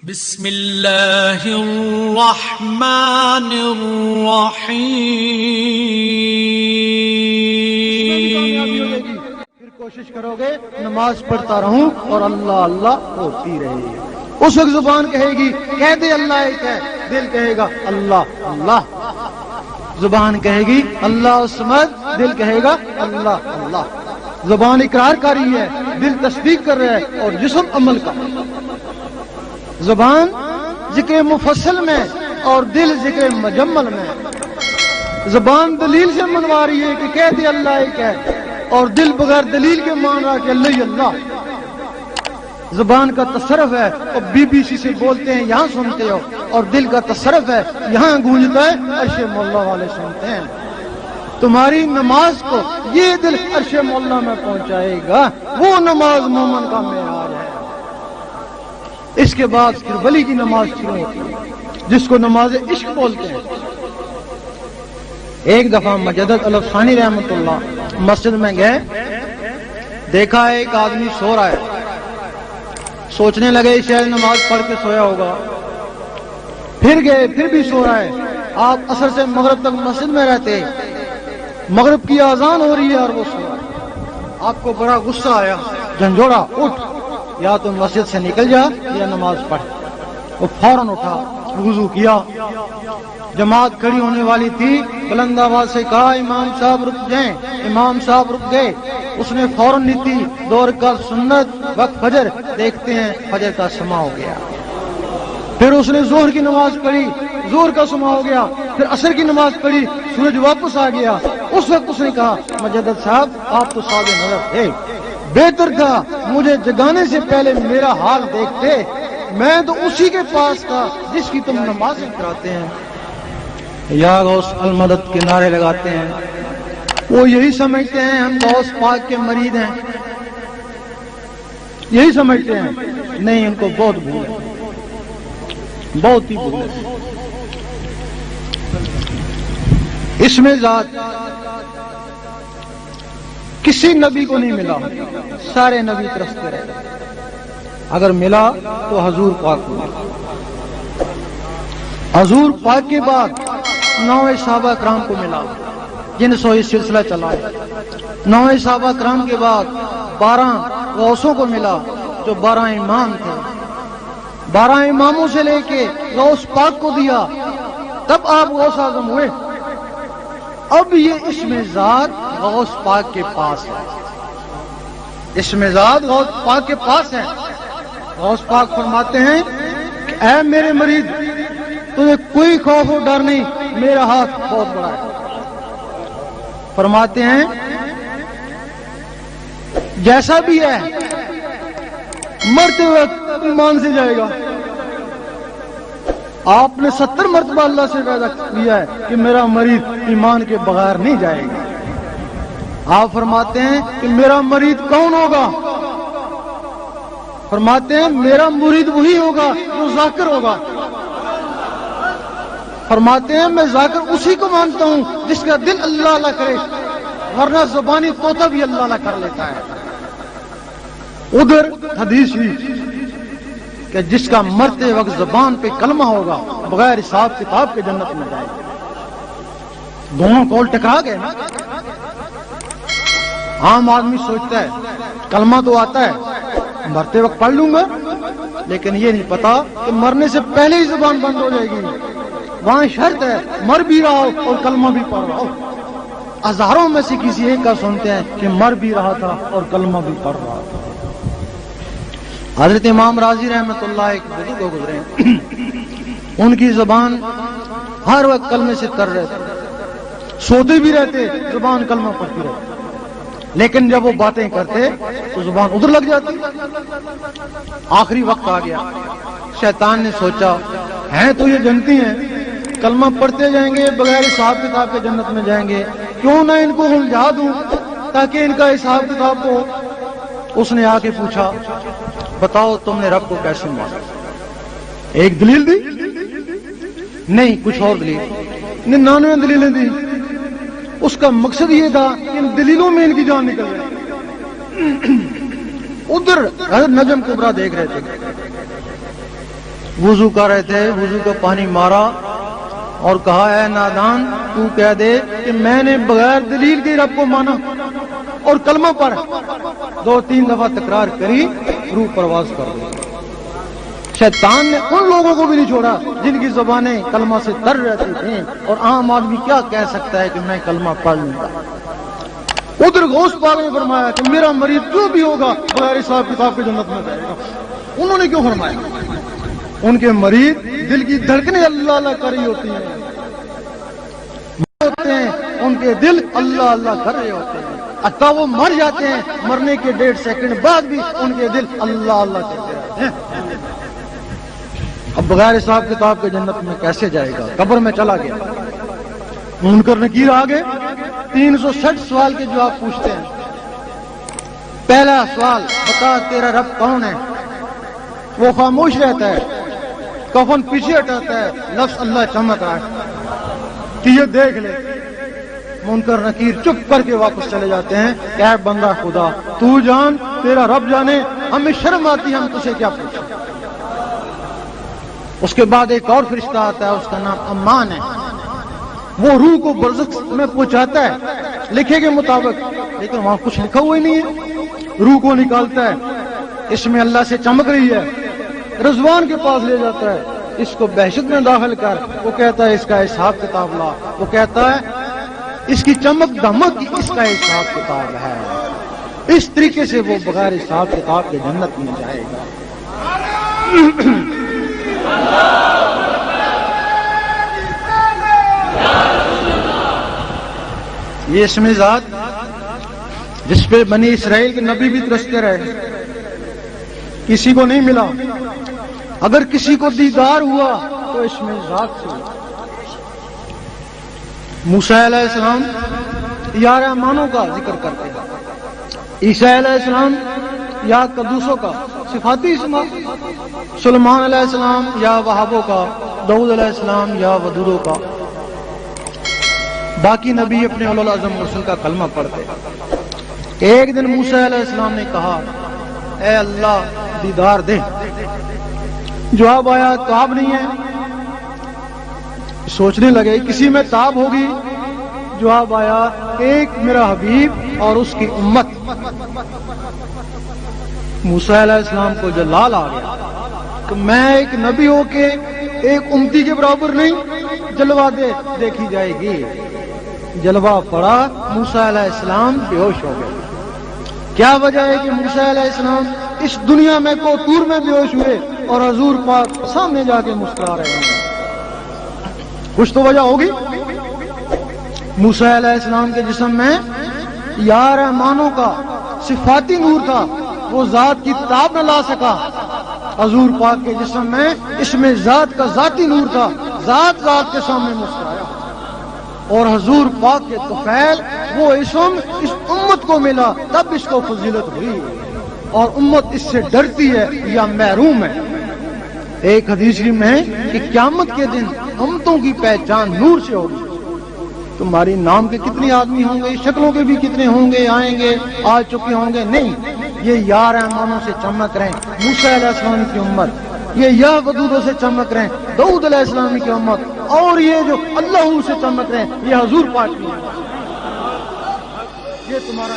بسم اللہ الرحمن الرحیم۔ پھر کوشش کرو گے نماز پڑھتا رہوں اور اللہ اللہ ہوتی رہے گی۔ اس وقت زبان کہے گی کہہ دے اللہ ایک ہے، دل کہے گا اللہ اللہ۔ زبان کہے گی اللہ الصمد، دل کہے گا اللہ اللہ۔ زبان اقرار کر رہی ہے، دل تصدیق کر رہا ہے اور جسم عمل کا۔ زبان ذکر مفصل میں اور دل ذکر مجمل میں۔ زبان دلیل سے منوا رہی ہے کہ کہہ دے اللہ ایک ہے، اور دل بغیر دلیل کے مان رہا کہ اللہ ہی اللہ۔ زبان کا تصرف ہے اور BBC سے بولتے ہیں یہاں سنتے ہو، اور دل کا تصرف ہے یہاں گونجتا ہے عرش مولا والے سنتے ہیں۔ تمہاری نماز کو یہ دل عرش مولا میں پہنچائے گا، وہ نماز مومن کا معراج ہے۔ اس کے بعد پھر ولی کی نماز شروع ہوتی ہے جس کو نماز عشق بولتے ہیں۔ ایک دفعہ مجدد الفسانی رحمۃ اللہ مسجد میں گئے، دیکھا ایک آدمی سو رہا ہے، سوچنے لگے شاید نماز پڑھ کے سویا ہوگا۔ پھر گئے، پھر بھی سو رہا ہے۔ آپ عصر سے مغرب تک مسجد میں رہتے، مغرب کی اذان ہو رہی ہے اور وہ سو رہا ہے۔ آپ کو بڑا غصہ آیا، جھنجھوڑا اٹھ، یا تو مسجد سے نکل جا یا نماز پڑھ۔ وہ فوراً اٹھا، وضو کیا، جماعت کھڑی ہونے والی تھی، بلند آواز سے کہا امام صاحب رک جائیں۔ امام صاحب رک گئے۔ اس نے فوراً نیتی 2 رکعت سنت وقت فجر، دیکھتے ہیں فجر کا سما ہو گیا۔ پھر اس نے ظہر کی نماز پڑھی، ظہر کا سما ہو گیا۔ پھر عصر کی نماز پڑھی، سورج واپس آ گیا۔ اس وقت اس نے کہا مجدد صاحب آپ تو صاحب نظر تھے، بہتر تھا مجھے جگانے سے پہلے میرا حال دیکھتے، میں تو اسی کے پاس تھا جس کی تم نماز کراتے ہیں۔ یا غوث المدد کے نعرے لگاتے ہیں۔ وہ یہی سمجھتے ہیں ہم غوث پاک کے مرید ہیں، یہی سمجھتے ہیں۔ نہیں، ان کو بہت بھول ہے، بہت ہی بھول ہے۔ اس میں ذات کسی نبی کو نہیں ملا، سارے نبی ترستے رہے۔ اگر ملا تو حضور پاک کو ملا۔ حضور پاک کے بعد 9 صحابہ کرام کو ملا جن سے یہ سلسلہ چلا ہے۔ 9 صحابہ کرام کے بعد 12 غوثوں کو ملا جو 12 امام تھے۔ 12 اماموں سے لے کے غوث پاک کو دیا، تب آپ غوث اعظم ہوئے۔ اب یہ اسم ذات غوث پاک کے پاس ہے، اسم ذات غوث پاک کے پاس ہے۔ غوث پاک فرماتے ہیں کہ اے میرے مرید، تجھے کوئی خوف و ڈر نہیں، میرا ہاتھ بہت بڑا ہے۔ فرماتے ہیں جیسا بھی ہے مرتے وقت ایمان سے جائے گا۔ آپ نے 70 مرتبہ اللہ سے وعدہ کیا ہے کہ میرا مرید ایمان کے بغیر نہیں جائے گا۔ آپ فرماتے ہیں کہ میرا مرید کون ہوگا؟ فرماتے ہیں میرا مرید وہی ہوگا جو ذاکر ہوگا۔ فرماتے ہیں میں ذاکر اسی کو مانتا ہوں جس کا دل اللہ اللہ کرے، ورنہ زبانی طوطا بھی اللہ اللہ کر لیتا ہے۔ ادھر حدیث ہی کہ جس کا مرتے وقت زبان پہ کلمہ ہوگا بغیر حساب کتاب کے جنت میں جائے گا۔ دونوں قول ٹکرا گئے نا۔ عام آدمی سوچتا ہے کلمہ تو آتا ہے، مرتے وقت پڑھ لوں گا، لیکن یہ نہیں پتا کہ مرنے سے پہلے ہی زبان بند ہو جائے گی۔ وہاں شرط ہے مر بھی رہا ہو اور کلمہ بھی پڑھ رہا ہو۔ ہزاروں میں سے کسی ایک کا سنتے ہیں کہ مر بھی رہا تھا اور کلمہ بھی پڑھ رہا تھا۔ حضرت امام راضی رحمۃ اللہ ایک بزرگ کو گزرے، ان کی زبان ہر وقت کلمے سے تر رہتے، سوتے بھی رہتے زبان کلمہ پڑھتی رہتی، لیکن جب وہ باتیں کرتے تو زبان ادھر لگ جاتی۔ آخری وقت آ گیا، شیطان نے سوچا ہیں تو یہ جنتی ہیں، کلمہ پڑھتے جائیں گے بغیر حساب کتاب کے جنت میں جائیں گے، کیوں نہ ان کو الجھا دوں تاکہ ان کا حساب کتاب ہو۔ اس نے آ کے پوچھا بتاؤ تم نے رب کو کیسے مانا؟ ایک دلیل دی؟ نہیں، کچھ اور دلیل، 99 دلیلیں دی۔ اس کا مقصد یہ تھا کہ ان دلیلوں میں ان کی جان نکل جائے۔ ادھر حضرت نجم کبریٰ دیکھ رہے تھے، وضو کر رہے تھے، وضو کا پانی مارا اور کہا اے نادان تو کہہ دے کہ میں نے بغیر دلیل کے رب کو مانا اور کلمہ پڑھ. 2-3 دفعہ تکرار کری، روح پرواز کر دی. شیطان نے ان لوگوں کو بھی نہیں چھوڑا جن کی زبانیں کلمہ سے تر رہتی تھیں، اور عام آدمی کیا کہہ سکتا ہے کہ میں کلمہ پڑھ لوں گا. ادھر غوث پاک نے فرمایا کہ میرا مریض جو بھی ہوگا بغیر حساب کتاب کی جنت میں جائے گا. انہوں نے کیوں فرمایا؟ ان کے مریض دل کی دھڑکنیں اللہ اللہ کر رہی ہوتی ہیں، ان کے دل اللہ اللہ کر رہے ہوتے ہیں، حتیٰ وہ مر جاتے ہیں، مرنے کے 1.5 سیکنڈ بعد بھی ان کے دل اللہ اللہ کرتے رہتے ہیں. اب بغیر حساب کتاب کے جنت میں کیسے جائے گا؟ قبر میں چلا گیا. منکر نکیر آگے 360 سوال کے جواب پوچھتے ہیں. پہلا سوال، بتا تیرا رب کون ہے؟ وہ خاموش رہتا ہے، کفن پیچھے ہٹاتا ہے، لفظ اللہ چمک رہا ہے کہ یہ دیکھ لے. منکر نکیر چپ کر کے واپس چلے جاتے ہیں کہ اے بندہ خدا تو جان، تیرا رب جانے، ہمیں شرم آتی ہے، ہم تجھے کیا پوچھیں. اس کے بعد ایک اور فرشتہ آتا ہے، اس کا نام امان ہے. وہ روح کو برزخ میں پہنچاتا ہے لکھے کے مطابق، لیکن وہاں کچھ لکھا ہوا ہی نہیں ہے. روح کو نکالتا ہے، اس میں اللہ سے چمک رہی ہے، رضوان کے پاس لے جاتا ہے، اس کو بہشت میں داخل کر. وہ کہتا ہے اس کا حساب کتاب لا. وہ کہتا ہے اس کی چمک دمک اس کا حساب کتاب ہے. اس طریقے سے وہ بغیر حساب کتاب کے جنت میں جائے گا. یہ اسم ذات جس پہ بنی اسرائیل کے نبی بھی ترستے رہے، کسی کو نہیں ملا. اگر کسی کو دیدار ہوا تو اسم ذات سے. موسیٰ علیہ السلام یا رحمانوں کا ذکر کرتے ہیں، عیسیٰ علیہ السلام یا قدوسوں کا صفاتی اسمات، سلیمان علیہ السلام یا وہابوں کا، داؤد علیہ السلام یا ودودوں کا. باقی نبی اپنے اولو العزم رسول کا کلمہ پڑھتے. ایک دن موسیٰ علیہ السلام نے کہا اے اللہ دیدار دے. جواب آیا تاب نہیں ہے. سوچنے لگے کسی میں تاب ہوگی. جواب آیا ایک میرا حبیب اور اس کی امت. موسیٰ علیہ السلام کو جلال آ گیا کہ میں ایک نبی ہو کے ایک امتی کے برابر نہیں، جلوہ دیکھی جائے گی. جلوہ پڑا، موسیٰ علیہ السلام بے ہوش ہو گئے. کیا وجہ ہے کہ موسیٰ علیہ السلام اس دنیا میں کوطور میں بے ہوش ہوئے اور حضور پاک سامنے جا کے مسکرا رہے ہیں؟ کچھ تو وجہ ہوگی. موسیٰ علیہ السلام کے جسم میں یا رحمانوں کا صفاتی نور تھا، وہ ذات کی تاب نہ لا سکا. حضور پاک کے جسم میں اسم ذات کا ذاتی نور تھا، ذات کے سامنے مسکرایا. اور حضور پاک کے طفیل وہ اسم اس امت کو ملا، تب اس کو فضیلت ہوئی. اور امت اس سے ڈرتی ہے یا محروم ہے. ایک حدیث میں ہے کہ قیامت کے دن امتوں کی پہچان نور سے ہوگی. تمہاری نام کے کتنے آدمی ہوں گے، شکلوں کے بھی کتنے ہوں گے، آئیں گے، آ چکے ہوں گے، نہیں. یہ یا رحمانوں سے چمک رہے ہیں موسیٰ علیہ السلام کی امت، یہ یا ودودوں سے چمک رہے ہیں داؤد علیہ السلام کی امت، اور یہ جو اللہ سے چمک رہے ہیں یہ حضور پاک کی امت. یہ تمہارا